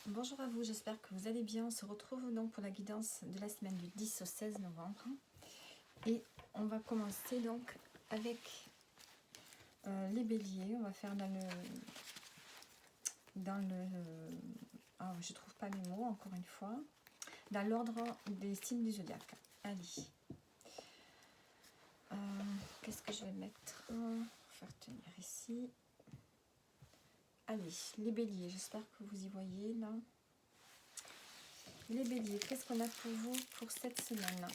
Bonjour à vous, j'espère que vous allez bien. On se retrouve donc pour la guidance de la semaine du 10 au 16 novembre. Et on va commencer donc avec les béliers. On va faire je trouve pas mes mots encore une fois. Dans l'ordre des signes du zodiaque. Allez. Qu'est-ce que je vais mettre? Faire tenir ici. Allez, les béliers, j'espère que vous y voyez là. Les béliers, qu'est-ce qu'on a pour vous pour cette semaine?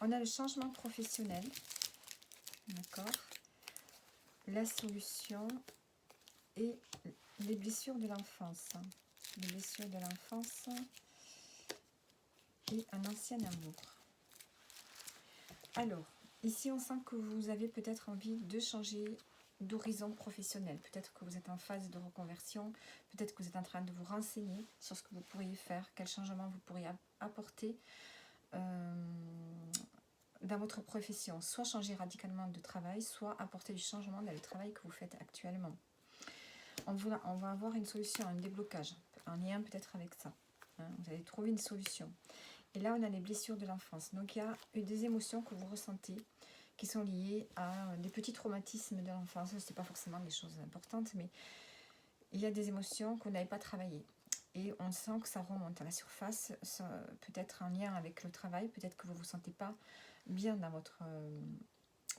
On a le changement professionnel, d'accord, la solution et les blessures de l'enfance. Les blessures de l'enfance et un ancien amour. Alors, ici on sent que vous avez peut-être envie de changer d'horizon professionnel. Peut-être que vous êtes en phase de reconversion, peut-être que vous êtes en train de vous renseigner sur ce que vous pourriez faire, quel changement vous pourriez apporter dans votre profession, soit changer radicalement de travail, soit apporter du changement dans le travail que vous faites actuellement. On va avoir une solution, un déblocage, en lien peut-être avec ça. Vous allez trouver une solution. Et là, on a les blessures de l'enfance. Donc, il y a des émotions que vous ressentez qui sont liées à des petits traumatismes de l'enfance. Ce n'est pas forcément des choses importantes, mais il y a des émotions qu'on n'avait pas travaillées. Et on sent que ça remonte à la surface, peut-être en lien avec le travail, peut-être que vous ne vous sentez pas bien dans votre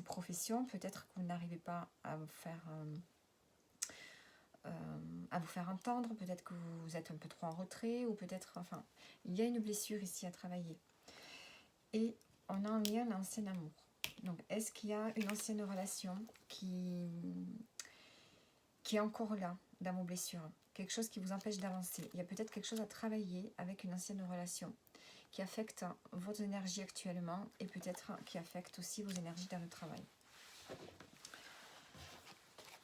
profession, peut-être que vous n'arrivez pas à vous faire entendre, peut-être que vous êtes un peu trop en retrait, ou peut-être, enfin, il y a une blessure ici à travailler. Et on a en lien l'ancien amour. Donc, est-ce qu'il y a une ancienne relation qui est encore là dans vos blessures? Quelque chose qui vous empêche d'avancer. Il y a peut-être quelque chose à travailler avec une ancienne relation qui affecte votre énergie actuellement et peut-être qui affecte aussi vos énergies dans le travail.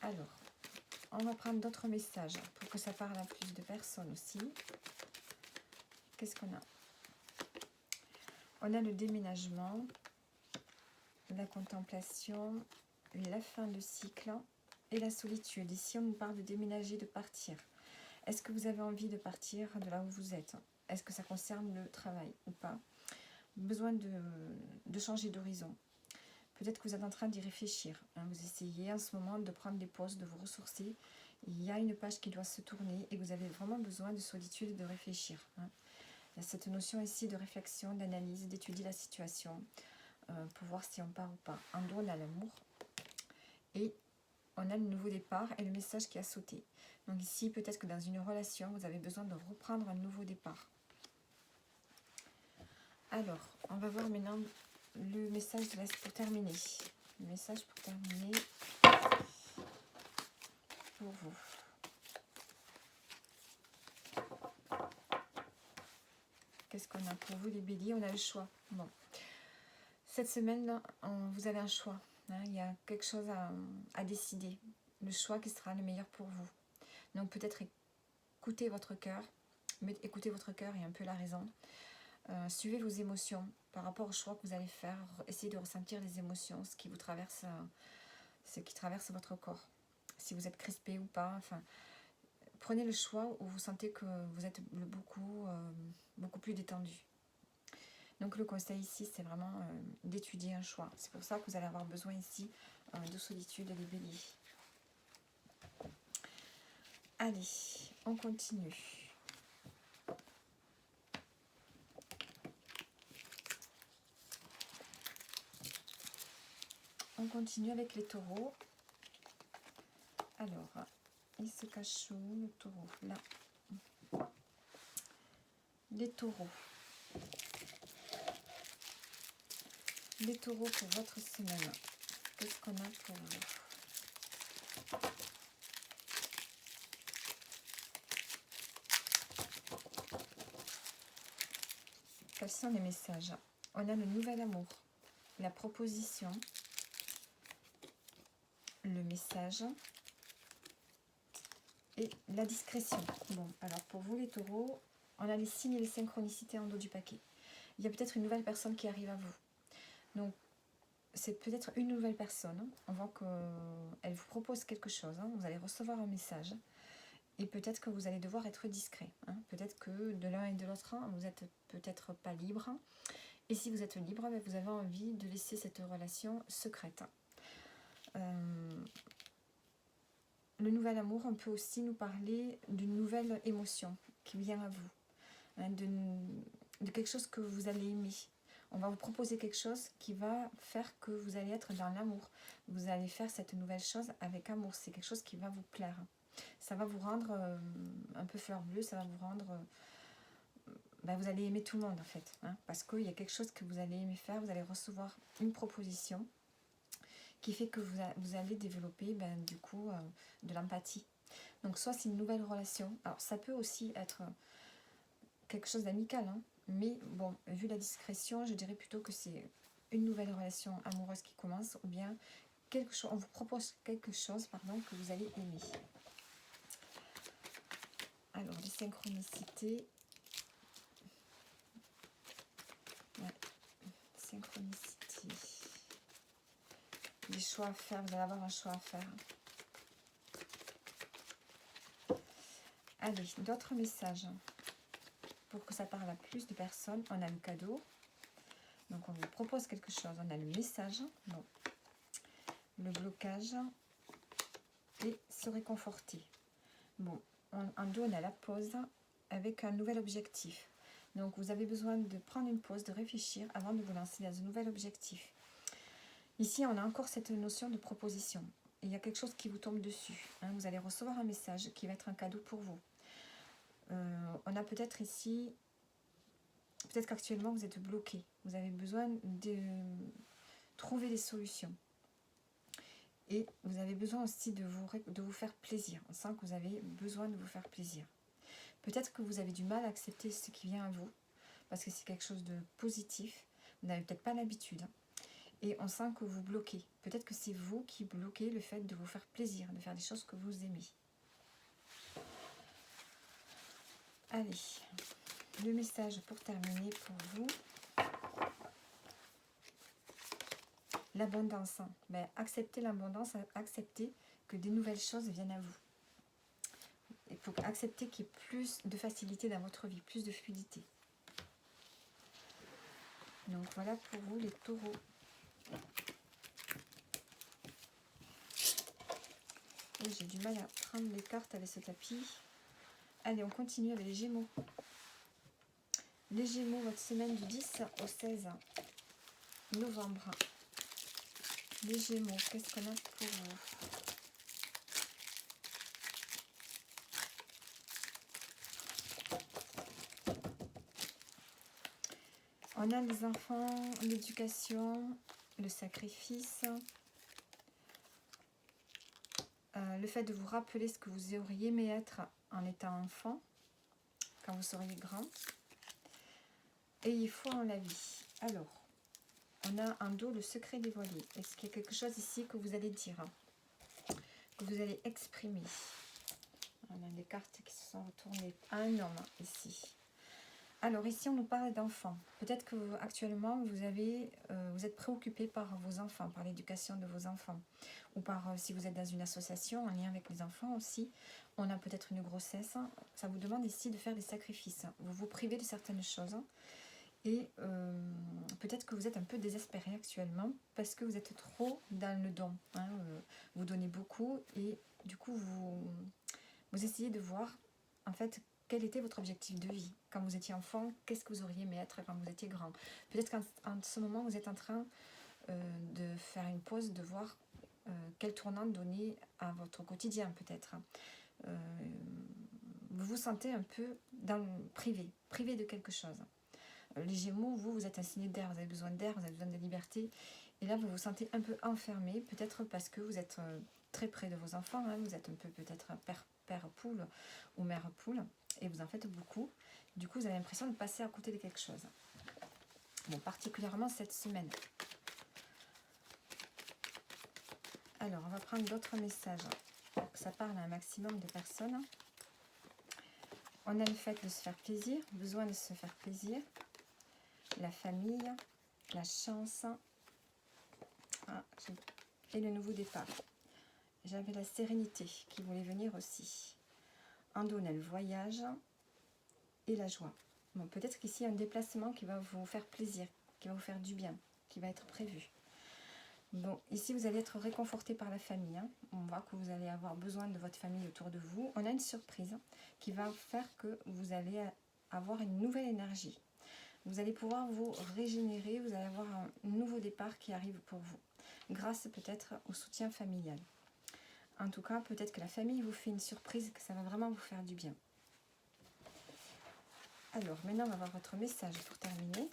Alors, on va prendre d'autres messages pour que ça parle à plus de personnes aussi. Qu'est-ce qu'on a? On a le déménagement, la contemplation, la fin de cycle et la solitude. Ici, on nous parle de déménager, de partir. Est-ce que vous avez envie de partir de là où vous êtes? Est-ce que ça concerne le travail ou pas? Besoin de changer d'horizon. Peut-être que vous êtes en train d'y réfléchir. Vous essayez en ce moment de prendre des pauses, de vous ressourcer. Il y a une page qui doit se tourner et vous avez vraiment besoin de solitude et de réfléchir. Il y a cette notion ici de réflexion, d'analyse, d'étudier la situation pour voir si on part ou pas. En dos, on a l'amour et on a le nouveau départ et le message qui a sauté. Donc ici, peut-être que dans une relation, vous avez besoin de reprendre un nouveau départ. Alors, on va voir maintenant le message pour terminer. Le message pour terminer pour vous. Qu'est-ce qu'on a pour vous les béliers? On a le choix. Bon. Cette semaine, vous avez un choix. Il y a quelque chose à décider. Le choix qui sera le meilleur pour vous. Donc peut-être écoutez votre cœur. Écoutez votre cœur et un peu la raison. Suivez vos émotions par rapport au choix que vous allez faire. Essayez de ressentir les émotions, ce qui traverse votre corps. Si vous êtes crispé ou pas. Enfin, prenez le choix où vous sentez que vous êtes beaucoup plus détendu. Donc le conseil ici, c'est vraiment d'étudier un choix. C'est pour ça que vous allez avoir besoin ici de solitude et des béliers. Allez, on continue. On continue avec les taureaux. Alors, il se cache où le taureau? Là. Les taureaux. Les taureaux pour votre semaine. Qu'est-ce qu'on a pour vous? Quels sont les messages? On a le nouvel amour, la proposition, le message et la discrétion. Bon, alors pour vous les taureaux, on a les signes et les synchronicités en dos du paquet. Il y a peut-être une nouvelle personne qui arrive à vous. Donc, c'est peut-être une nouvelle personne. On voit qu'elle vous propose quelque chose. Vous allez recevoir un message. Et peut-être que vous allez devoir être discret. Hein. Peut-être que de l'un et de l'autre, vous n'êtes peut-être pas libre. Et si vous êtes libre, vous avez envie de laisser cette relation secrète. Le nouvel amour, on peut aussi nous parler d'une nouvelle émotion qui vient à vous. Hein, de quelque chose que vous allez aimer. On va vous proposer quelque chose qui va faire que vous allez être dans l'amour. Vous allez faire cette nouvelle chose avec amour. C'est quelque chose qui va vous plaire. Ça va vous rendre un peu fleur bleue, ça va vous rendre... vous allez aimer tout le monde en fait. Hein, parce qu'il y a quelque chose que vous allez aimer faire, vous allez recevoir une proposition qui fait que vous allez développer du coup de l'empathie. Donc soit c'est une nouvelle relation. Alors ça peut aussi être quelque chose d'amical, hein, mais bon, vu la discrétion, je dirais plutôt que c'est une nouvelle relation amoureuse qui commence, ou bien quelque chose, on vous propose quelque chose que vous allez aimer. Alors, les synchronicités. Ouais, synchronicité. Des choix à faire, vous allez avoir un choix à faire. Allez, d'autres messages. Pour que ça parle à plus de personnes, on a le cadeau. Donc, on vous propose quelque chose. On a le message, bon, le blocage et se réconforter. Bon, en dos, on a la pause avec un nouvel objectif. Donc, vous avez besoin de prendre une pause, de réfléchir avant de vous lancer dans un nouvel objectif. Ici, on a encore cette notion de proposition. Il y a quelque chose qui vous tombe dessus. Hein, vous allez recevoir un message qui va être un cadeau pour vous. On a peut-être ici, peut-être qu'actuellement, vous êtes bloqué. Vous avez besoin de trouver des solutions. Et vous avez besoin aussi de vous faire plaisir. On sent que vous avez besoin de vous faire plaisir. Peut-être que vous avez du mal à accepter ce qui vient à vous, parce que c'est quelque chose de positif. Vous n'avez peut-être pas l'habitude. Et on sent que vous bloquez. Peut-être que c'est vous qui bloquez le fait de vous faire plaisir, de faire des choses que vous aimez. Allez, le message pour terminer pour vous. L'abondance. Acceptez l'abondance, acceptez que des nouvelles choses viennent à vous. Il faut accepter qu'il y ait plus de facilité dans votre vie, plus de fluidité. Donc voilà pour vous les taureaux. Et j'ai du mal à prendre les cartes avec ce tapis. Allez, on continue avec les Gémeaux. Les Gémeaux, votre semaine du 10 au 16 novembre. Les Gémeaux, qu'est-ce qu'on a pour vous? On a les enfants, l'éducation, le sacrifice, le fait de vous rappeler ce que vous auriez aimé être en étant enfant, quand vous seriez grand. Et il faut en la vie. Alors, on a en dos le secret dévoilé. Est-ce qu'il y a quelque chose ici que vous allez dire, que vous allez exprimer? On a des cartes qui se sont retournées à un homme ici. Alors ici, on nous parle d'enfants. Peut-être que actuellement, vous êtes préoccupé par vos enfants, par l'éducation de vos enfants. Ou par, si vous êtes dans une association en lien avec les enfants aussi, on a peut-être une grossesse. Ça vous demande ici de faire des sacrifices. Vous vous privez de certaines choses. Et peut-être que vous êtes un peu désespéré actuellement parce que vous êtes trop dans le don. Hein, vous donnez beaucoup et du coup, vous essayez de voir en fait quel était votre objectif de vie. Quand vous étiez enfant, qu'est-ce que vous auriez aimé être quand vous étiez grand? Peut-être qu'en ce moment, vous êtes en train de faire une pause, de voir quel tournant donner à votre quotidien peut-être. Vous vous sentez un peu privé de quelque chose. Les Gémeaux, vous êtes un signe d'air, vous avez besoin d'air, vous avez besoin de liberté. Et là, vous vous sentez un peu enfermé, peut-être parce que vous êtes très près de vos enfants. Hein, vous êtes un peu peut-être père poule ou mère poule, et vous en faites beaucoup. Du coup, vous avez l'impression de passer à côté de quelque chose. Bon, particulièrement cette semaine. Alors, on va prendre d'autres messages pour que ça parle à un maximum de personnes. On a le fait de se faire plaisir, besoin de se faire plaisir. La famille, la chance et le nouveau départ. J'avais la sérénité qui voulait venir aussi. En dos, on a le voyage et la joie. Bon, peut-être qu'ici, il y a un déplacement qui va vous faire plaisir, qui va vous faire du bien, qui va être prévu. Bon, ici, vous allez être réconforté par la famille. Hein. On voit que vous allez avoir besoin de votre famille autour de vous. On a une surprise qui va faire que vous allez avoir une nouvelle énergie. Vous allez pouvoir vous régénérer, vous allez avoir un nouveau départ qui arrive pour vous, grâce peut-être au soutien familial. En tout cas, peut-être que la famille vous fait une surprise, que ça va vraiment vous faire du bien. Alors, maintenant, on va voir votre message pour terminer.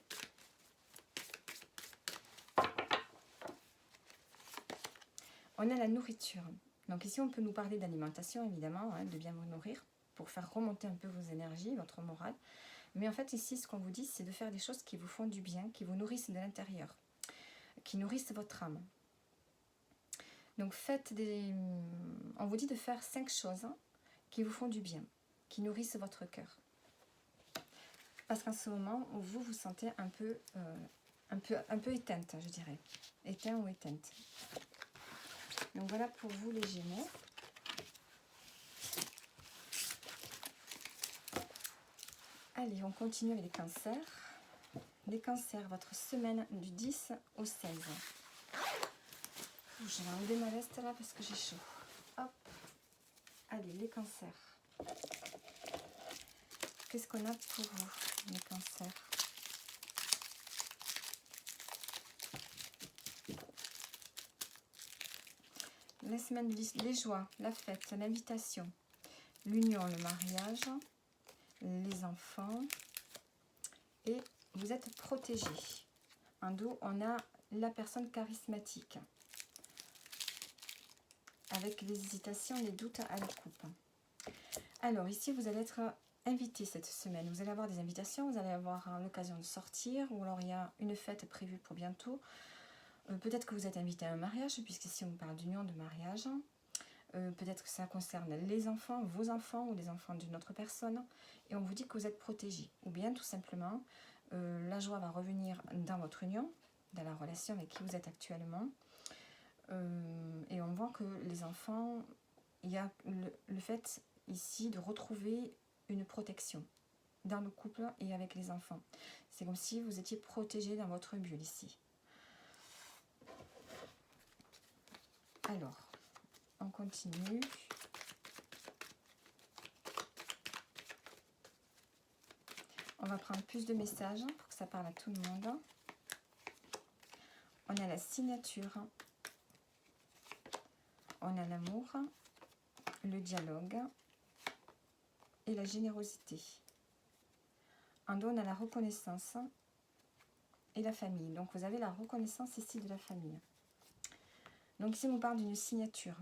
On a la nourriture. Donc ici, on peut nous parler d'alimentation, évidemment, hein, de bien vous nourrir, pour faire remonter un peu vos énergies, votre morale. Mais en fait, ici, ce qu'on vous dit, c'est de faire des choses qui vous font du bien, qui vous nourrissent de l'intérieur, qui nourrissent votre âme. Donc on vous dit de faire 5 choses hein, qui vous font du bien, qui nourrissent votre cœur. Parce qu'en ce moment, vous vous sentez un peu éteinte, je dirais. Éteint ou éteinte. Donc voilà pour vous les Gémeaux. Allez, on continue avec les cancers. Les cancers, votre semaine du 10 au 16. Je vais enlever ma veste là parce que j'ai chaud. Hop. Allez, les cancers. Qu'est-ce qu'on a pour vous, les cancers? La semaine du 10, les joies, la fête, l'invitation, l'union, le mariage, les enfants. Et vous êtes protégé. En dos, on a la personne charismatique. Avec les hésitations, les doutes à la coupe. Alors ici, vous allez être invité cette semaine. Vous allez avoir des invitations, vous allez avoir l'occasion de sortir, ou alors il y a une fête prévue pour bientôt. Peut-être que vous êtes invité à un mariage, puisqu'ici on parle d'union, de mariage. Peut-être que ça concerne les enfants, vos enfants, ou les enfants d'une autre personne. Et on vous dit que vous êtes protégé. Ou bien tout simplement, la joie va revenir dans votre union, dans la relation avec qui vous êtes actuellement. Et on voit que les enfants, il y a le fait ici de retrouver une protection dans le couple et avec les enfants. C'est comme si vous étiez protégé dans votre bulle ici. Alors, on continue. On va prendre plus de messages pour que ça parle à tout le monde. On a la signature. On a l'amour, le dialogue et la générosité. En dos, on a la reconnaissance et la famille. Donc, vous avez la reconnaissance ici de la famille. Donc, ici, on vous parle d'une signature,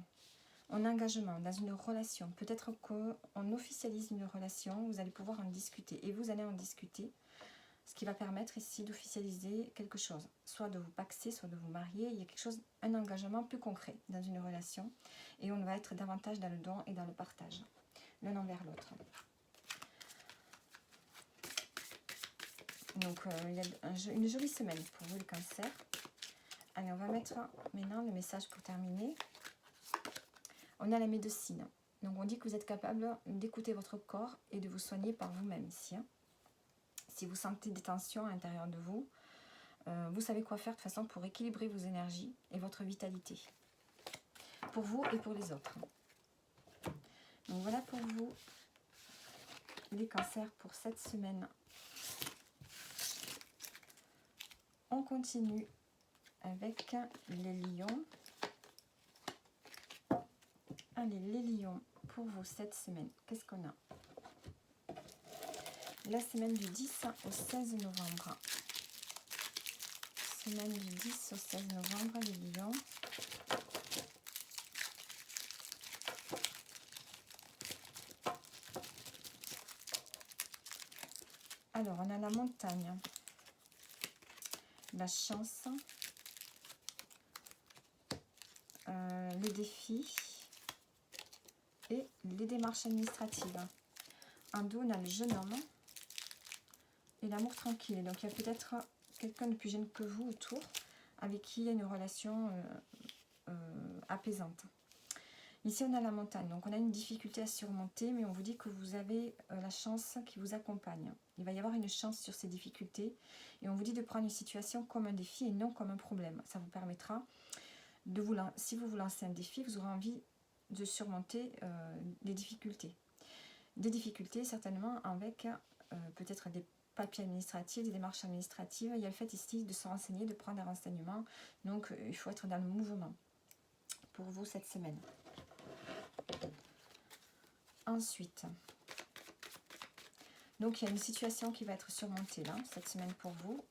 un engagement dans une relation. Peut-être qu'on officialise une relation, vous allez pouvoir en discuter. Et vous allez en discuter, ce qui va permettre ici d'officialiser quelque chose. Soit de vous paxer, soit de vous marier. Il y a quelque chose, un engagement plus concret dans une relation. Et on va être davantage dans le don et dans le partage, l'un envers l'autre. Donc, il y a une jolie semaine pour vous, le cancer. Allez, on va mettre maintenant le message pour terminer. On a la médecine. Donc, on dit que vous êtes capable d'écouter votre corps et de vous soigner par vous-même ici. Hein. Si vous sentez des tensions à l'intérieur de vous, vous savez quoi faire de toute façon pour équilibrer vos énergies et votre vitalité. Pour vous et pour les autres. Donc, voilà pour vous, les cancers, pour cette semaine. On continue avec les lions. Allez, les lions, pour vous, cette semaine, qu'est-ce qu'on a? La semaine du 10 au 16 novembre. Semaine du 10 au 16 novembre, les lions. Alors, on a la montagne, la chance, les défis et les démarches administratives. En dos, on a le jeune homme et l'amour tranquille. Donc, il y a peut-être quelqu'un de plus jeune que vous autour, avec qui il y a une relation apaisante. Ici, on a la montagne, donc on a une difficulté à surmonter, mais on vous dit que vous avez la chance qui vous accompagne. Il va y avoir une chance sur ces difficultés, et on vous dit de prendre une situation comme un défi et non comme un problème. Ça vous permettra, si vous vous lancez un défi, vous aurez envie de surmonter les difficultés. Des difficultés certainement avec peut-être des papiers administratifs, des démarches administratives. Il y a le fait ici de se renseigner, de prendre des renseignements, donc il faut être dans le mouvement pour vous cette semaine. Ensuite, donc il y a une situation qui va être surmontée là, cette semaine pour vous,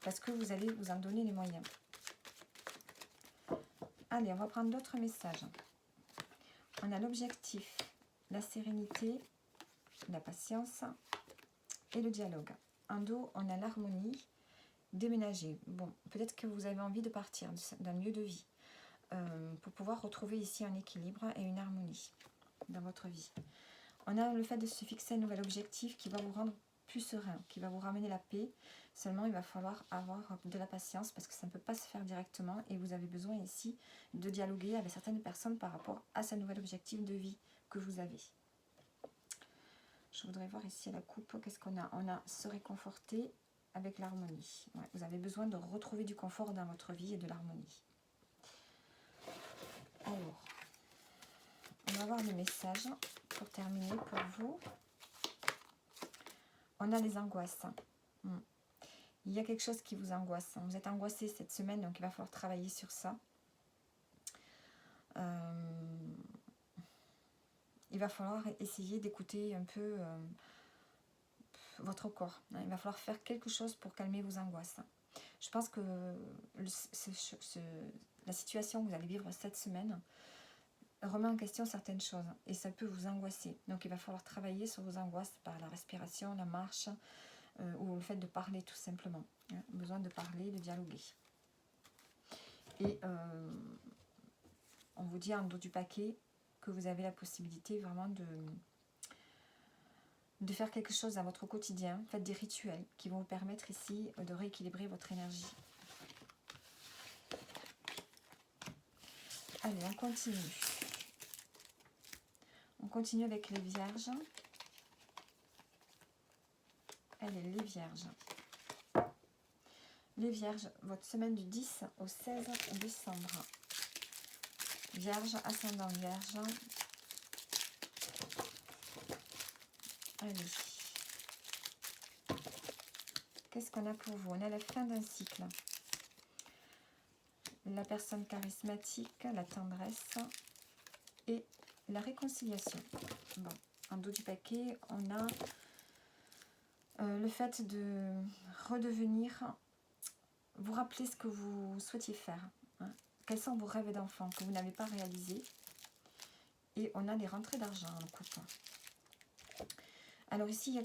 parce que vous allez vous en donner les moyens. Allez, on va prendre d'autres messages. On a l'objectif, la sérénité, la patience et le dialogue. En dos, on a l'harmonie, déménager. Bon, peut-être que vous avez envie de partir d'un lieu de vie pour pouvoir retrouver ici un équilibre et une harmonie dans votre vie. On a le fait de se fixer un nouvel objectif qui va vous rendre plus serein, qui va vous ramener la paix. Seulement, il va falloir avoir de la patience parce que ça ne peut pas se faire directement et vous avez besoin ici de dialoguer avec certaines personnes par rapport à ce nouvel objectif de vie que vous avez. Je voudrais voir ici à la coupe, qu'est-ce qu'on a? On a se réconforter avec l'harmonie. Ouais, vous avez besoin de retrouver du confort dans votre vie et de l'harmonie. Alors, on va voir les messages pour terminer pour vous. On a les angoisses. Il y a quelque chose qui vous angoisse. Vous êtes angoissé cette semaine, donc il va falloir travailler sur ça. Il va falloir essayer d'écouter un peu votre corps. Il va falloir faire quelque chose pour calmer vos angoisses. Je pense que la situation que vous allez vivre cette semaine remet en question certaines choses et ça peut vous angoisser. Donc il va falloir travailler sur vos angoisses par la respiration, la marche ou le fait de parler tout simplement. Besoin de parler, de dialoguer. Et on vous dit en dos du paquet que vous avez la possibilité vraiment de faire quelque chose dans votre quotidien. Faites des rituels qui vont vous permettre ici de rééquilibrer votre énergie. Allez, on continue. On continue avec les vierges. Allez, les vierges. Les vierges, votre semaine du 10 au 16 décembre. Vierge, ascendant vierge. Allez. Qu'est-ce qu'on a pour vous? On a la fin d'un cycle. La personne charismatique, la tendresse et la réconciliation. Bon, en dos du paquet, on a le fait de redevenir, vous rappeler ce que vous souhaitiez faire. Quels sont vos rêves d'enfant que vous n'avez pas réalisés? Et on a des rentrées d'argent en couple. Alors ici, il y a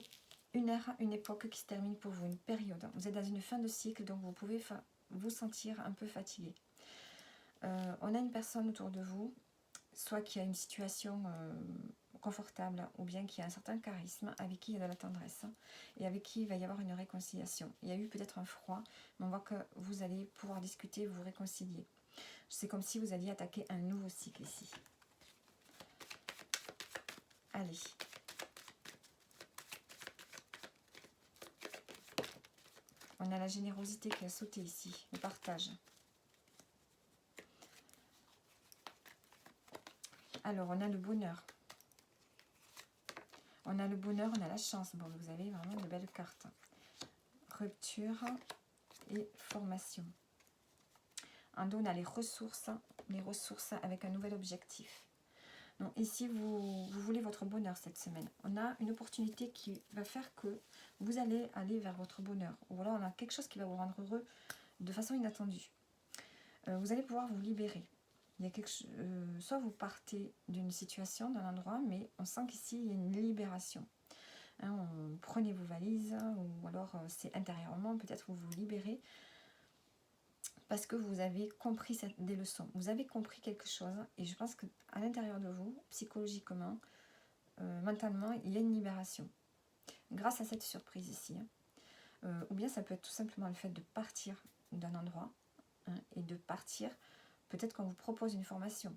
une ère, une époque qui se termine pour vous, une période. Vous êtes dans une fin de cycle, donc vous pouvez vous sentir un peu fatigué. On a une personne autour de vous, soit qui a une situation confortable, ou bien qui a un certain charisme, avec qui il y a de la tendresse, et avec qui il va y avoir une réconciliation. Il y a eu peut-être un froid, mais on voit que vous allez pouvoir discuter, vous réconcilier. C'est comme si vous alliez attaquer un nouveau cycle ici. Allez. On a la générosité qui a sauté ici, le partage. Alors, on a le bonheur. On a le bonheur, on a la chance. Bon, vous avez vraiment de belles cartes. Rupture et formation. En dos, on a les ressources avec un nouvel objectif. Donc ici, vous voulez votre bonheur cette semaine. On a une opportunité qui va faire que vous allez aller vers votre bonheur. Ou alors, on a quelque chose qui va vous rendre heureux de façon inattendue. Vous allez pouvoir vous libérer. Il y a quelque chose, soit vous partez d'une situation, d'un endroit, mais on sent qu'ici, il y a une libération. Prenez vos valises, ou alors c'est intérieurement, peut-être vous vous libérez, parce que vous avez compris des leçons. Vous avez compris quelque chose, et je pense qu'à l'intérieur de vous, psychologiquement, mentalement, il y a une libération. Grâce à cette surprise ici. Ou bien ça peut être tout simplement le fait de partir d'un endroit, et de partir, peut-être qu'on vous propose une formation.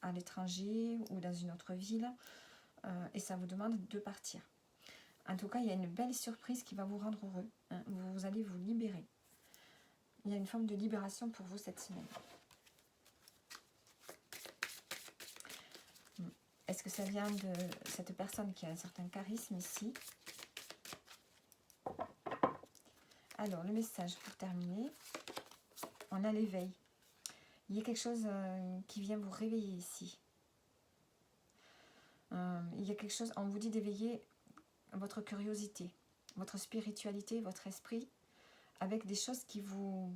à l'étranger ou dans une autre ville et ça vous demande de partir. En tout cas, il y a une belle surprise qui va vous rendre heureux. Hein. Vous allez vous libérer. Il y a une forme de libération pour vous cette semaine. Est-ce que ça vient de cette personne qui a un certain charisme ici? Alors, le message pour terminer. On a l'éveil. Il y a quelque chose qui vient vous réveiller ici. Il y a quelque chose, on vous dit d'éveiller votre curiosité, votre spiritualité, votre esprit, avec des choses qui vous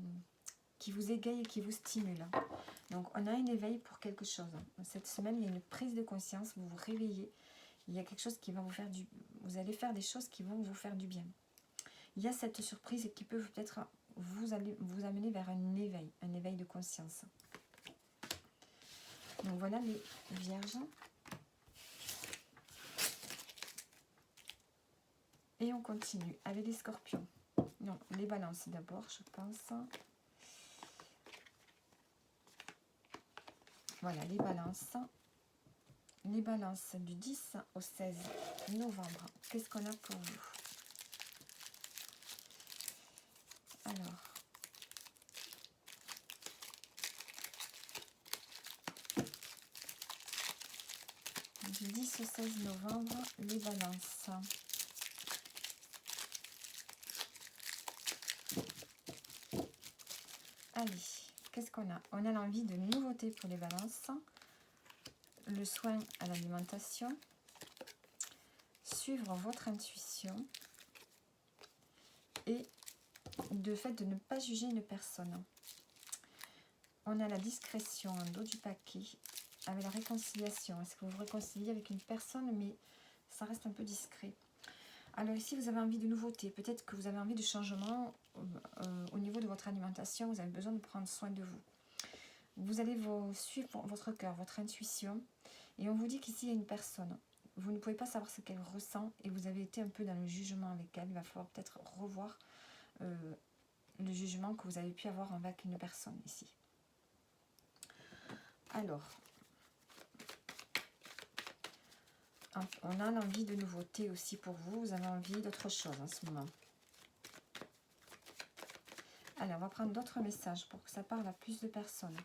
égayent et qui vous stimulent. Donc, on a un éveil pour quelque chose. Cette semaine, il y a une prise de conscience, vous vous réveillez. Il y a quelque chose qui va vous faire du... Vous allez faire des choses qui vont vous faire du bien. Il y a cette surprise qui peut peut-être vous amener vers un éveil de conscience. Donc, voilà les vierges. Et on continue avec les scorpions. Non, les balances d'abord, je pense. Voilà, les balances. Les balances du 10 au 16 novembre. Qu'est-ce qu'on a pour vous? Alors. Du 10 au 16 novembre, les balances. Allez, qu'est-ce qu'on a? On a l'envie de nouveautés pour les balances. Le soin à l'alimentation. Suivre votre intuition. Et le fait de ne pas juger une personne. On a la discrétion en dos du paquet. Avec la réconciliation. Est-ce que vous vous réconciliez avec une personne, mais ça reste un peu discret? Alors ici, vous avez envie de nouveautés. Peut-être que vous avez envie de changement au niveau de votre alimentation. Vous avez besoin de prendre soin de vous. Vous allez suivre votre cœur, votre intuition. Et on vous dit qu'ici, il y a une personne. Vous ne pouvez pas savoir ce qu'elle ressent. Et vous avez été un peu dans le jugement avec elle. Il va falloir peut-être revoir le jugement que vous avez pu avoir avec une personne ici. Alors, on a l'envie de nouveautés aussi pour vous. Vous avez envie d'autre chose en ce moment. Allez, on va prendre d'autres messages pour que ça parle à plus de personnes.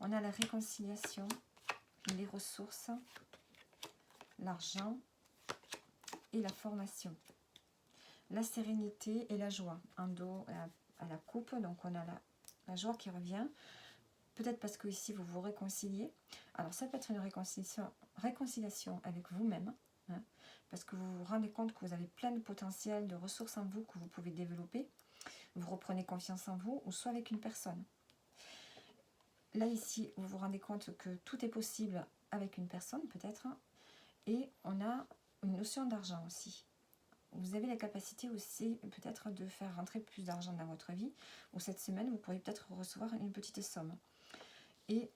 On a la réconciliation, les ressources, l'argent et la formation. La sérénité et la joie. En dos à la coupe, donc on a la joie qui revient. Peut-être parce que ici vous vous réconciliez. Alors ça peut être une réconciliation avec vous-même. Hein, parce que vous vous rendez compte que vous avez plein de potentiel, de ressources en vous que vous pouvez développer. Vous reprenez confiance en vous ou soit avec une personne. Là ici, vous vous rendez compte que tout est possible avec une personne peut-être. Et on a une notion d'argent aussi. Vous avez la capacité aussi peut-être de faire rentrer plus d'argent dans votre vie. Ou cette semaine, vous pourriez peut-être recevoir une petite somme. Et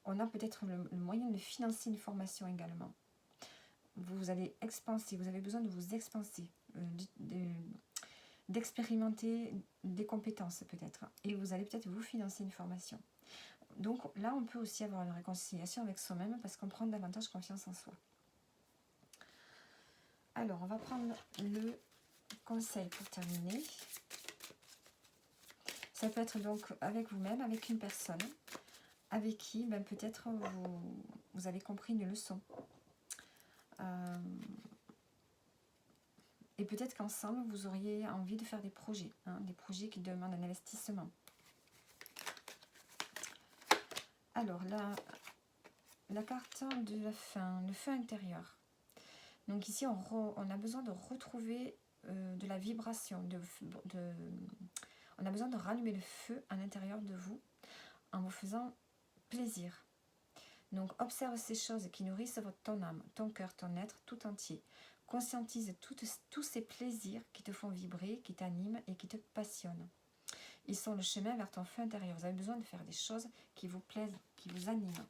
on a peut-être le moyen de financer une formation également. Vous allez expanser, vous avez besoin de vous expanser, d'expérimenter des compétences peut-être. Et vous allez peut-être vous financer une formation. Donc là, on peut aussi avoir une réconciliation avec soi-même parce qu'on prend davantage confiance en soi. Alors, on va prendre le conseil pour terminer. Ça peut être donc avec vous-même, avec une personne, avec qui peut-être vous avez compris une leçon. Et peut-être qu'ensemble, vous auriez envie de faire des projets, des projets qui demandent un investissement. Alors, la carte de la fin, le feu intérieur. Donc ici, on a besoin de retrouver de la vibration, on a besoin de rallumer le feu à l'intérieur de vous en vous faisant plaisir. Donc observe ces choses qui nourrissent ton âme, ton cœur, ton être tout entier. Conscientise tous ces plaisirs qui te font vibrer, qui t'animent et qui te passionnent. Ils sont le chemin vers ton feu intérieur. Vous avez besoin de faire des choses qui vous plaisent, qui vous animent.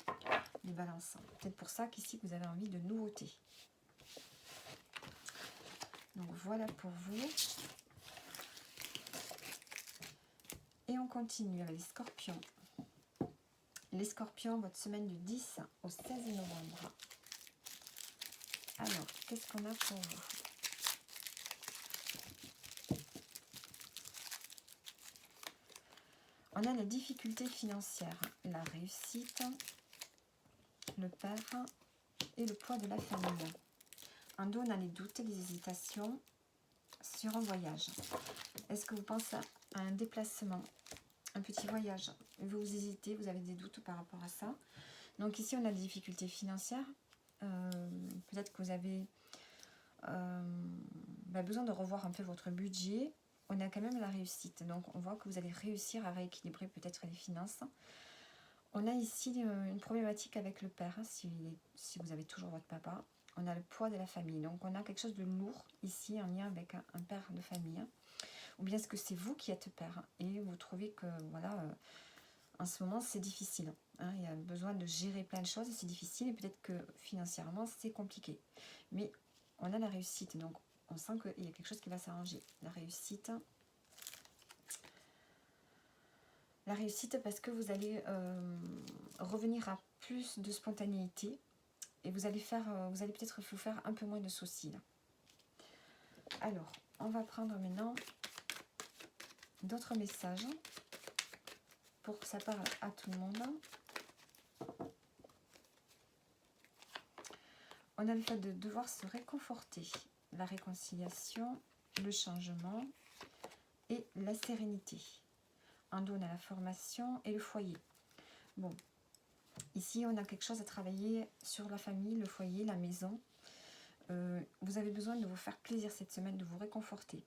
Les balances. Peut-être pour ça qu'ici vous avez envie de nouveautés. Donc voilà pour vous. Et on continue avec les scorpions. Les scorpions, votre semaine du 10 au 16 novembre. Alors, qu'est-ce qu'on a pour vous? On a les difficultés financières, la réussite, le père et le poids de la famille. En dos, on a les doutes, les hésitations sur un voyage. Est-ce que vous pensez à un déplacement, un petit voyage? Vous hésitez, vous avez des doutes par rapport à ça. Donc ici, on a des difficultés financières. Peut-être que vous avez besoin de revoir un peu votre budget. On a quand même la réussite. Donc on voit que vous allez réussir à rééquilibrer peut-être les finances. On a ici une problématique avec le père, si vous avez toujours votre papa. On a le poids de la famille. Donc on a quelque chose de lourd ici en lien avec un père de famille. Ou bien est-ce que c'est vous qui êtes père et vous trouvez que voilà, en ce moment c'est difficile. Hein, il y a besoin de gérer plein de choses, c'est difficile et peut-être que financièrement c'est compliqué. Mais on a la réussite, donc on sent qu'il y a quelque chose qui va s'arranger. La réussite parce que vous allez revenir à plus de spontanéité et vous allez peut-être vous faire un peu moins de soucis là. Alors, on va prendre maintenant d'autres messages pour que ça parle à tout le monde. On a le fait de devoir se réconforter, la réconciliation, le changement et la sérénité. En dos, on a la formation et le foyer. Bon, ici, on a quelque chose à travailler sur la famille, le foyer, la maison. Vous avez besoin de vous faire plaisir cette semaine, de vous réconforter.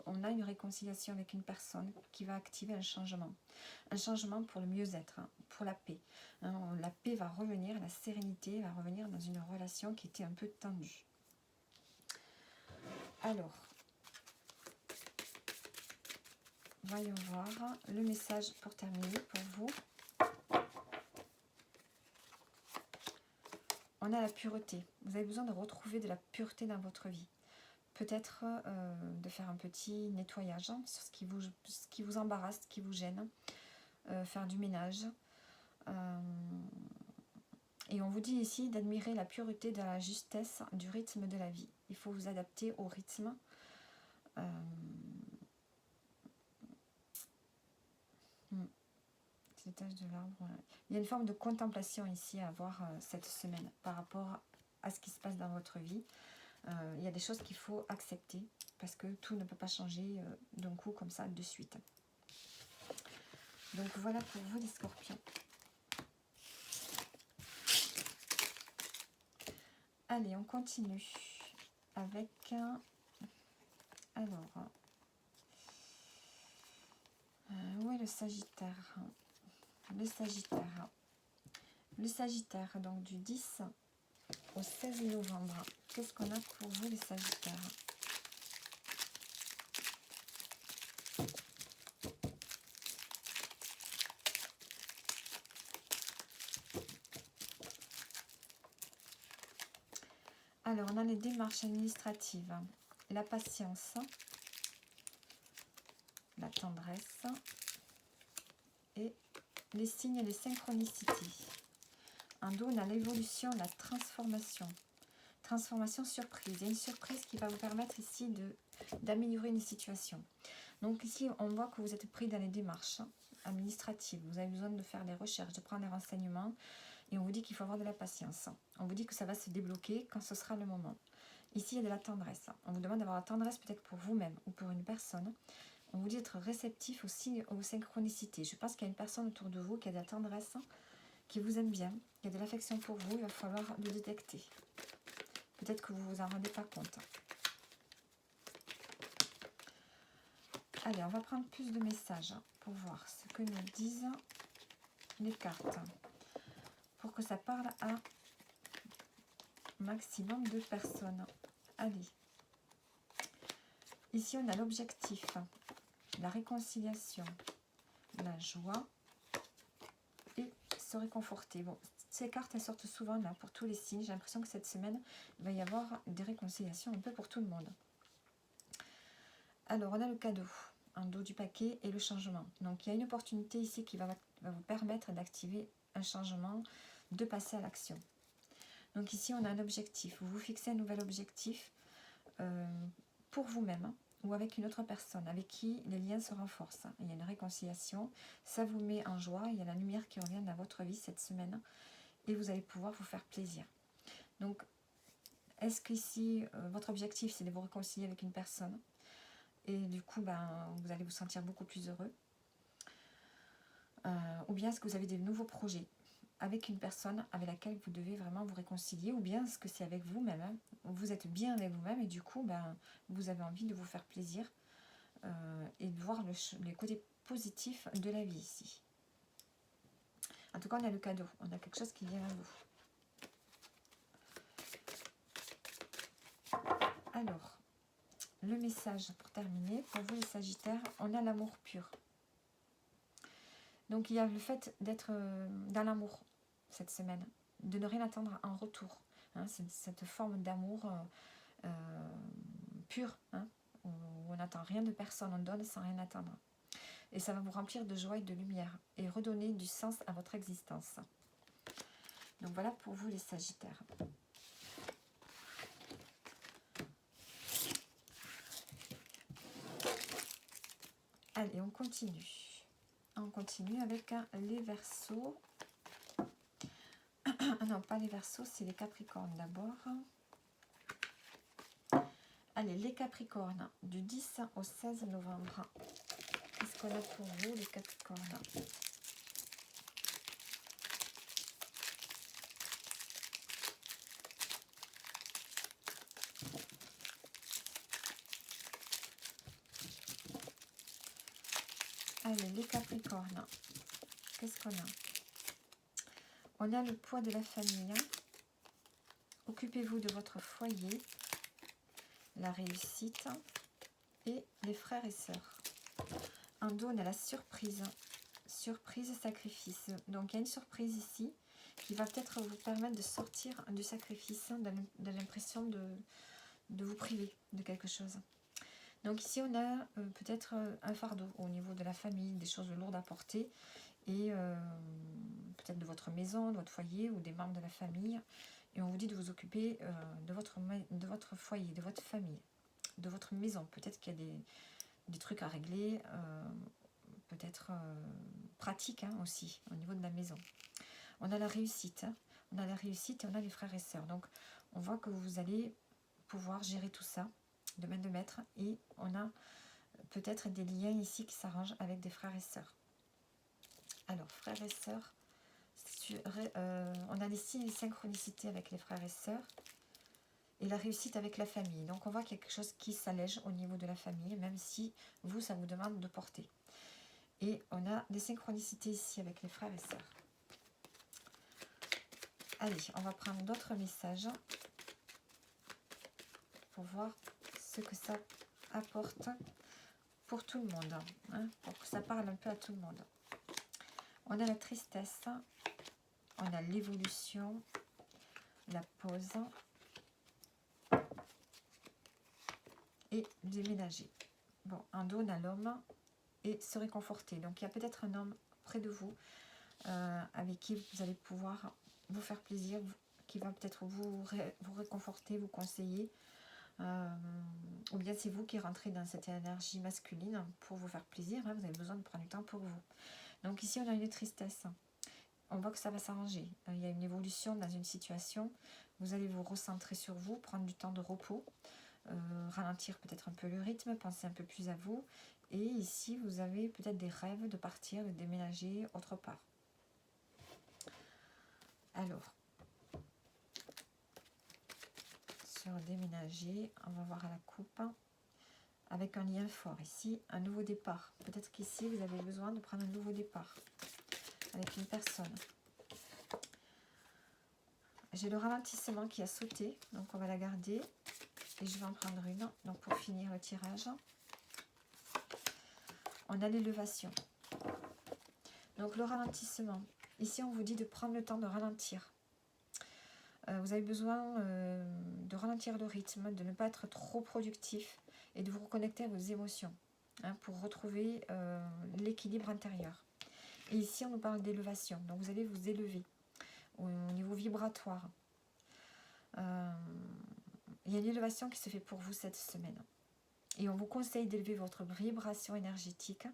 On a une réconciliation avec une personne qui va activer un changement pour le mieux-être, hein, pour la paix. Hein, la paix va revenir, la sérénité va revenir dans une relation qui était un peu tendue. Alors, voyons voir le message pour terminer pour vous. On a la pureté. Vous avez besoin de retrouver de la pureté dans votre vie. Peut-être de faire un petit nettoyage hein, sur ce qui vous embarrasse, ce qui vous gêne. Faire du ménage. Et on vous dit ici d'admirer la pureté de la justesse du rythme de la vie. Il faut vous adapter au rythme. L'étage de l'arbre. Voilà. Il y a une forme de contemplation ici à avoir cette semaine par rapport à ce qui se passe dans votre vie. Il y a des choses qu'il faut accepter parce que tout ne peut pas changer d'un coup comme ça de suite. Donc voilà pour vous les scorpions. Allez, on continue avec alors où est le Sagittaire? Le Sagittaire, donc du 10 au 16 novembre. Qu'est-ce qu'on a pour vous les Sagittaires? Alors, on a les démarches administratives, la patience, la tendresse et les signes et les synchronicités. En dos, on a l'évolution, la transformation. Transformation surprise. Il y a une surprise qui va vous permettre ici d'améliorer une situation. Donc ici, on voit que vous êtes pris dans les démarches administratives. Vous avez besoin de faire des recherches, de prendre des renseignements. Et on vous dit qu'il faut avoir de la patience. On vous dit que ça va se débloquer quand ce sera le moment. Ici, il y a de la tendresse. On vous demande d'avoir la tendresse peut-être pour vous-même ou pour une personne. On vous dit d'être réceptif aussi aux synchronicités. Je pense qu'il y a une personne autour de vous qui a de la tendresse, qui vous aime bien, qui a de l'affection pour vous. Il va falloir le détecter. Peut-être que vous ne vous en rendez pas compte. Allez, on va prendre plus de messages pour voir ce que nous disent les cartes. Pour que ça parle à maximum de personnes. Allez. Ici, on a l'objectif, la réconciliation, la joie et se réconforter. Bon, ces cartes, elles sortent souvent là pour tous les signes. J'ai l'impression que cette semaine, il va y avoir des réconciliations un peu pour tout le monde. Alors, on a le cadeau en dos du paquet et le changement. Donc, il y a une opportunité ici qui va va vous permettre d'activer un changement, de passer à l'action. Donc ici, on a un objectif. Vous vous fixez un nouvel objectif pour vous-même, hein, ou avec une autre personne avec qui les liens se renforcent. Il y a une réconciliation, ça vous met en joie, il y a la lumière qui revient dans votre vie cette semaine et vous allez pouvoir vous faire plaisir. Donc, est-ce qu'ici, votre objectif, c'est de vous réconcilier avec une personne et du coup, vous allez vous sentir beaucoup plus heureux, ou bien est-ce que vous avez des nouveaux projets avec une personne avec laquelle vous devez vraiment vous réconcilier, ou bien est-ce que c'est avec vous-même, hein, vous êtes bien avec vous-même et du coup, vous avez envie de vous faire plaisir et de voir les côtés positifs de la vie ici. En tout cas, on a le cadeau, on a quelque chose qui vient à vous. Alors, le message pour terminer, pour vous les Sagittaires, on a l'amour pur. Donc il y a le fait d'être dans l'amour cette semaine, de ne rien attendre en retour. Hein, c'est cette forme d'amour pur, hein, où on n'attend rien de personne, on donne sans rien attendre. Et ça va vous remplir de joie et de lumière et redonner du sens à votre existence. Donc voilà pour vous les Sagittaires. Allez, on continue. On continue avec les Verseaux. Ah non, pas les Verseaux, c'est les Capricornes d'abord. Allez, les Capricornes, du 10 au 16 novembre. Qu'est-ce qu'on a pour vous, les Capricornes? Allez, les Capricornes, qu'est-ce qu'on a? On a le poids de la famille. Occupez-vous de votre foyer, la réussite et les frères et sœurs. En dos, on a la surprise. Surprise, sacrifice. Donc, il y a une surprise ici qui va peut-être vous permettre de sortir du sacrifice, de l'impression de vous priver de quelque chose. Donc ici, on a peut-être un fardeau au niveau de la famille, des choses lourdes à porter, et peut-être de votre maison, de votre foyer ou des membres de la famille. Et on vous dit de vous occuper de votre foyer, de votre famille, de votre maison. Peut-être qu'il y a des trucs à régler, peut-être pratiques hein, aussi, au niveau de la maison. On a la réussite, hein. On a la réussite et on a les frères et sœurs. Donc, on voit que vous allez pouvoir gérer tout ça de main de maître. Et on a peut-être des liens ici qui s'arrangent avec des frères et sœurs. Alors, frères et sœurs, on a ici les synchronicités avec les frères et sœurs et la réussite avec la famille. Donc, on voit qu'il y a quelque chose qui s'allège au niveau de la famille, même si vous, ça vous demande de porter. Et on a des synchronicités ici avec les frères et sœurs. Allez, on va prendre d'autres messages pour voir ce que ça apporte pour tout le monde, hein, pour que ça parle un peu à tout le monde. On a la tristesse, on a l'évolution, la pause et déménager. Bon, en dos, on a l'homme et se réconforter. Donc, il y a peut-être un homme près de vous avec qui vous allez pouvoir vous faire plaisir, qui va peut-être vous réconforter, vous conseiller. Ou bien c'est vous qui rentrez dans cette énergie masculine pour vous faire plaisir, hein, vous avez besoin de prendre du temps pour vous. Donc ici on a une tristesse, on voit que ça va s'arranger, il y a une évolution dans une situation, vous allez vous recentrer sur vous, prendre du temps de repos, ralentir peut-être un peu le rythme, penser un peu plus à vous, et ici vous avez peut-être des rêves de partir, de déménager autre part. Alors, sur déménager, on va voir à la coupe, avec un lien fort ici, un nouveau départ. Peut-être qu'ici vous avez besoin de prendre un nouveau départ avec une personne. J'ai le ralentissement qui a sauté, donc on va la garder. Et je vais en prendre une, donc pour finir le tirage. On a l'élévation. Donc le ralentissement. Ici on vous dit de prendre le temps de ralentir. Vous avez besoin de ralentir le rythme, de ne pas être trop productif et de vous reconnecter à vos émotions, hein, pour retrouver l'équilibre intérieur. Et ici, on nous parle d'élévation. Donc, vous allez vous élever au niveau vibratoire. Il y a une élévation qui se fait pour vous cette semaine. Et on vous conseille d'élever votre vibration énergétique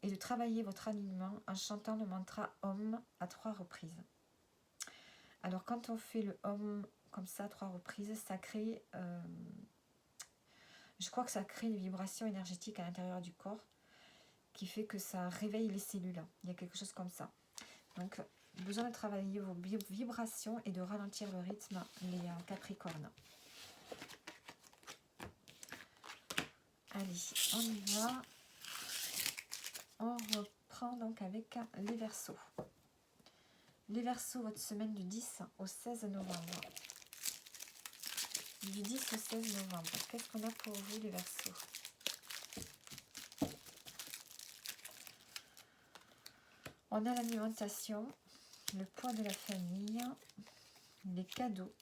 et de travailler votre alignement en chantant le mantra Om à 3 reprises. Alors, quand on fait le Om comme ça à 3 reprises, ça crée... je crois que ça crée une vibration énergétique à l'intérieur du corps qui fait que ça réveille les cellules. Il y a quelque chose comme ça. Donc, besoin de travailler vos vibrations et de ralentir le rythme, les Capricornes. Allez, on y va. On reprend donc avec les Verseaux. Les Verseaux, votre semaine du 10 au 16 novembre. Du 10 au 16 novembre. Qu'est-ce qu'on a pour vous, les Verseaux? On a l'alimentation, le poids de la famille, les cadeaux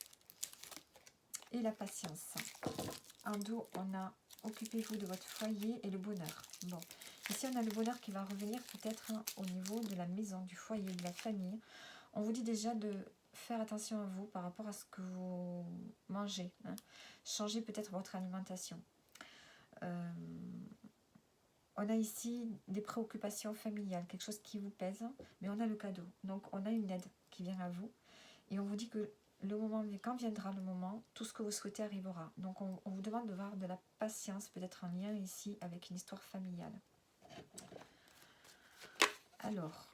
et la patience. En dos, on a occupez-vous de votre foyer et le bonheur. Bon, ici on a le bonheur qui va revenir peut-être au niveau de la maison, du foyer, de la famille. On vous dit déjà de faire attention à vous par rapport à ce que vous mangez. Hein. Changez peut-être votre alimentation. On a ici des préoccupations familiales, quelque chose qui vous pèse, mais on a le cadeau. Donc on a une aide qui vient à vous. Et on vous dit que le moment, quand viendra le moment, tout ce que vous souhaitez arrivera. Donc on vous demande de voir de la patience, peut-être en lien ici avec une histoire familiale. Alors,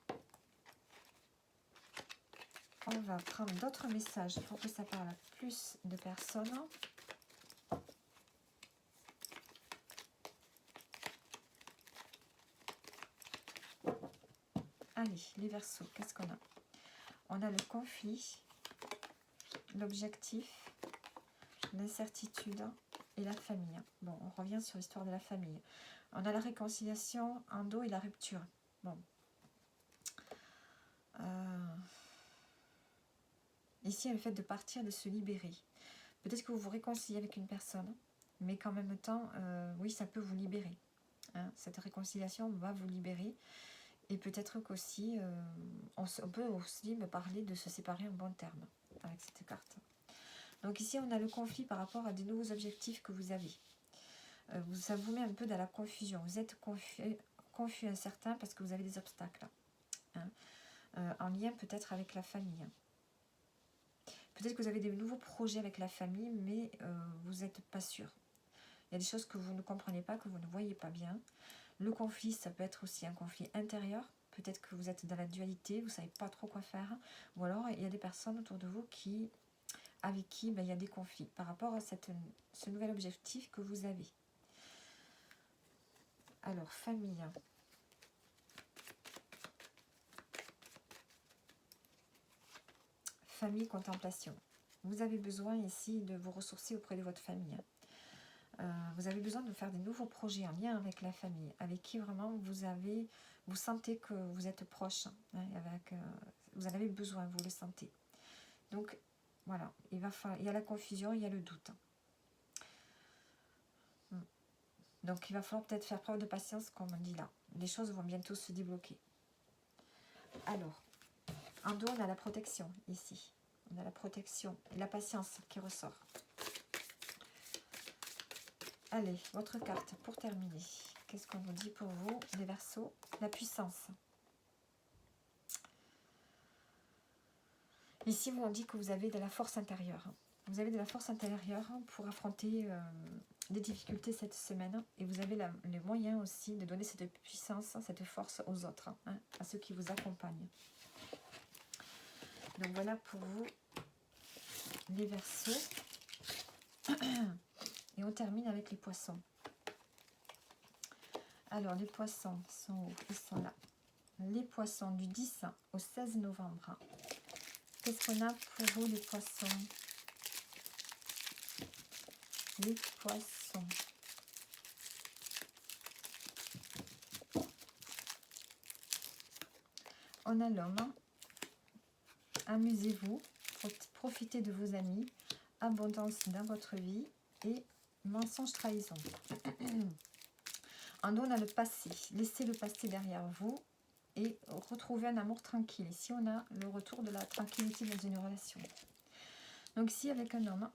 on va prendre d'autres messages pour que ça parle à plus de personnes. Allez, les Verseaux, qu'est-ce qu'on a? On a le conflit, l'objectif, l'incertitude et la famille. Bon, on revient sur l'histoire de la famille. On a la réconciliation en dos et la rupture. Bon. Ici, il y a le fait de partir, de se libérer. Peut-être que vous vous réconciliez avec une personne, mais qu'en même temps, oui, ça peut vous libérer. Hein, cette réconciliation va vous libérer. Et peut-être qu'aussi, on peut aussi me parler de se séparer en bon terme avec cette carte. Donc ici, on a le conflit par rapport à des nouveaux objectifs que vous avez. Ça vous met un peu dans la confusion. Vous êtes confus, incertain parce que vous avez des obstacles. Hein, en lien peut-être avec la famille. Peut-être que vous avez des nouveaux projets avec la famille, mais vous n'êtes pas sûr. Il y a des choses que vous ne comprenez pas, que vous ne voyez pas bien. Le conflit, ça peut être aussi un conflit intérieur. Peut-être que vous êtes dans la dualité, vous ne savez pas trop quoi faire. Ou alors, il y a des personnes autour de vous avec qui il y a des conflits par rapport à ce nouvel objectif que vous avez. Alors, famille. Famille, contemplation. Vous avez besoin ici de vous ressourcer auprès de votre famille. Vous avez besoin de faire des nouveaux projets en lien avec la famille, avec qui vraiment vous sentez que vous êtes proche, hein, vous en avez besoin, vous le sentez. Donc voilà, il y a la confusion, il y a le doute. Donc il va falloir peut-être faire preuve de patience, comme on dit là. Les choses vont bientôt se débloquer. Alors, en dos, on a la protection ici. On a la protection et la patience qui ressort. Allez, votre carte pour terminer. Qu'est-ce qu'on nous dit pour vous, les Verseaux? La puissance. Ici, on dit que vous avez de la force intérieure. Vous avez de la force intérieure pour affronter des difficultés cette semaine. Et vous avez les moyens aussi de donner cette puissance, cette force aux autres, hein, à ceux qui vous accompagnent. Donc voilà pour vous, les Verseaux. Et on termine avec les Poissons. Alors, les Poissons sont où? Ils sont là. Les Poissons du 10 au 16 novembre. Qu'est-ce qu'on a pour vous, les Poissons? Les Poissons. On a l'Homme. Amusez-vous, profitez de vos amis, abondance dans votre vie et mensonge trahison. En dos, on a le passé. Laissez le passé derrière vous et retrouver un amour tranquille. Ici, on a le retour de la tranquillité dans une relation. Donc ici, avec un homme,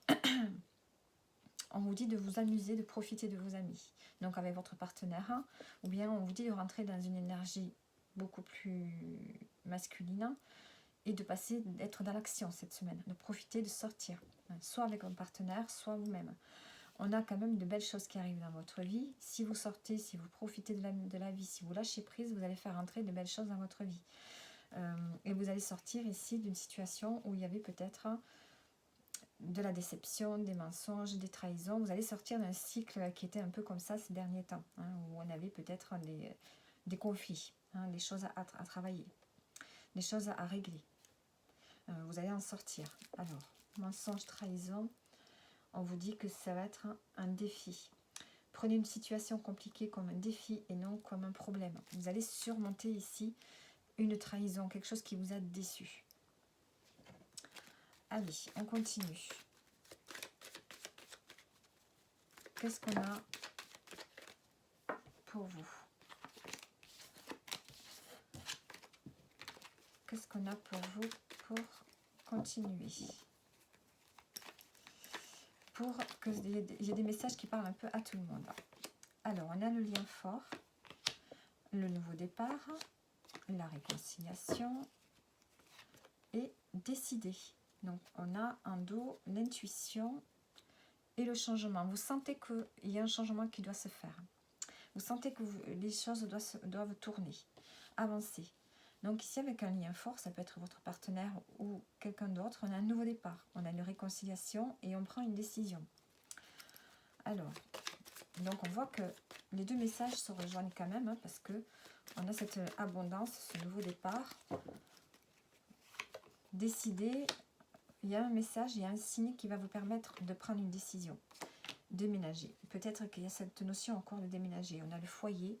on vous dit de vous amuser, de profiter de vos amis. Donc avec votre partenaire, hein, ou bien on vous dit de rentrer dans une énergie beaucoup plus masculine et de passer, d'être dans l'action cette semaine, de profiter, de sortir, hein, soit avec votre partenaire, soit vous-même. On a quand même de belles choses qui arrivent dans votre vie. Si vous sortez, si vous profitez de la vie, si vous lâchez prise, vous allez faire entrer de belles choses dans votre vie. Et vous allez sortir ici d'une situation où il y avait peut-être de la déception, des mensonges, des trahisons. Vous allez sortir d'un cycle qui était un peu comme ça ces derniers temps, hein, où on avait peut-être des conflits, hein, des choses à travailler, des choses à régler. Vous allez en sortir. Alors, mensonge, trahison, on vous dit que ça va être un défi. Prenez une situation compliquée comme un défi et non comme un problème. Vous allez surmonter ici une trahison, quelque chose qui vous a déçu. Allez, on continue. Qu'est-ce qu'on a pour vous? Qu'est-ce qu'on a pour vous pour continuer? Pour qu'il y ait des messages qui parlent un peu à tout le monde. Alors, on a le lien fort, le nouveau départ, la réconciliation et décider. Donc, on a en dos l'intuition et le changement. Vous sentez qu'il y a un changement qui doit se faire. Vous sentez que les choses doivent tourner, avancer. Donc ici, avec un lien fort, ça peut être votre partenaire ou quelqu'un d'autre, on a un nouveau départ, on a une réconciliation et on prend une décision. Alors, donc on voit que les deux messages se rejoignent quand même, hein, parce que on a cette abondance, ce nouveau départ. Décider, il y a un message, il y a un signe qui va vous permettre de prendre une décision. Déménager. Peut-être qu'il y a cette notion encore de déménager. On a le foyer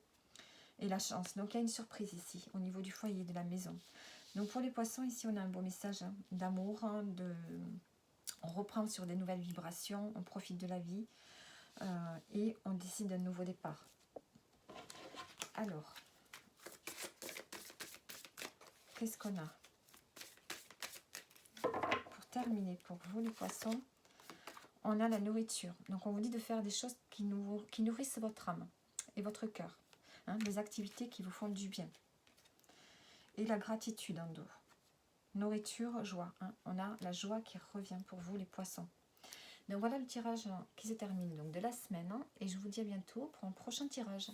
et la chance. Donc il y a une surprise ici au niveau du foyer, de la maison. Donc pour les poissons, ici on a un beau message, hein, d'amour, hein, on reprend sur des nouvelles vibrations, on profite de la vie et on décide d'un nouveau départ. Alors, qu'est-ce qu'on a? Pour terminer, pour vous les poissons, on a la nourriture. Donc on vous dit de faire des choses qui nourrissent votre âme et votre cœur. Hein, des activités qui vous font du bien. Et la gratitude en dos. Nourriture, joie. Hein, on a la joie qui revient pour vous les poissons. Donc voilà le tirage qui se termine donc de la semaine. Hein, et je vous dis à bientôt pour un prochain tirage.